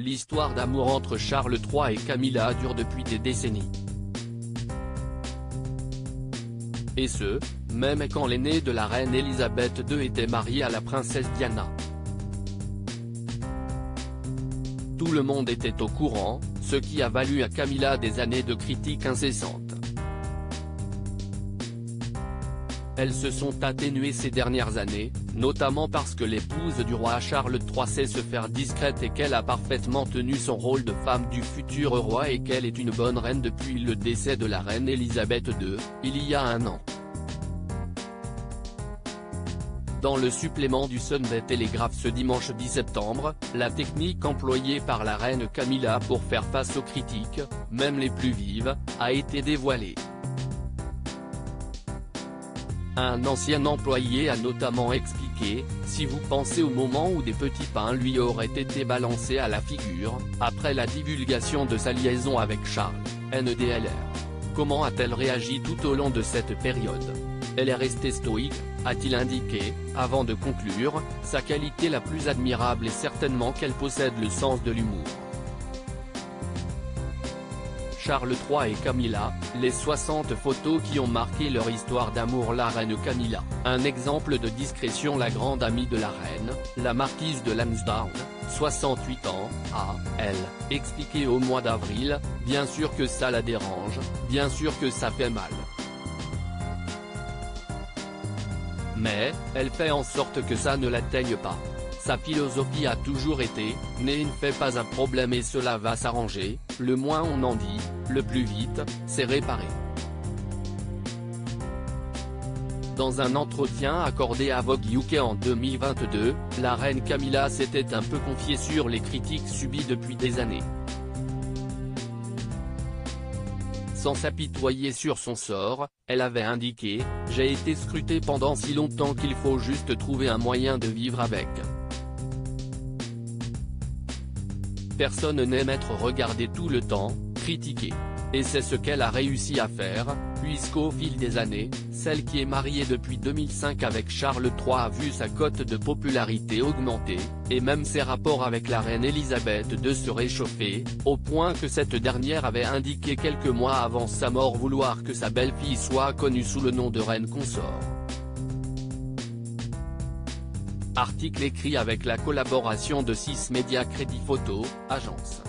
l'histoire d'amour entre Charles III et Camilla dure depuis des décennies. Et ce, même quand l'aîné de la reine Elisabeth II était marié à la princesse Diana. Tout le monde était au courant, ce qui a valu à Camilla des années de critiques incessantes. Elles se sont atténuées ces dernières années, notamment parce que l'épouse du roi Charles III sait se faire discrète et qu'elle a parfaitement tenu son rôle de femme du futur roi et qu'elle est une bonne reine depuis le décès de la reine Elisabeth II, il y a un an. Dans le supplément du Sunday Telegraph ce dimanche 10 septembre, la technique employée par la reine Camilla pour faire face aux critiques, même les plus vives, a été dévoilée. Un ancien employé a notamment expliqué, si vous pensez au moment où des petits pains lui auraient été balancés à la figure, après la divulgation de sa liaison avec Charles, NDLR. Comment a-t-elle réagi tout au long de cette période? Elle est restée stoïque, a-t-il indiqué, avant de conclure, sa qualité la plus admirable est certainement qu'elle possède le sens de l'humour. Charles III et Camilla, les 60 photos qui ont marqué leur histoire d'amour. La reine Camilla, un exemple de discrétion. La grande amie de la reine, la marquise de Lansdowne, 68 ans, a, elle, expliqué au mois d'avril, bien sûr que ça la dérange, bien sûr que ça fait mal. Mais, elle fait en sorte que ça ne l'atteigne pas. Sa philosophie a toujours été, ne fait pas un problème et cela va s'arranger, le moins on en dit, le plus vite, c'est réparé. Dans un entretien accordé à Vogue UK en 2022, la reine Camilla s'était un peu confiée sur les critiques subies depuis des années. Sans s'apitoyer sur son sort, elle avait indiqué « J'ai été scrutée pendant si longtemps qu'il faut juste trouver un moyen de vivre avec. Personne n'aime être regardé tout le temps, critiqué. Et c'est ce qu'elle a réussi à faire, puisqu'au fil des années, celle qui est mariée depuis 2005 avec Charles III a vu sa cote de popularité augmenter, et même ses rapports avec la reine Elisabeth II se réchauffer, au point que cette dernière avait indiqué quelques mois avant sa mort vouloir que sa belle-fille soit connue sous le nom de reine consort. Article écrit avec la collaboration de 6 Médias Crédit Photo, agence.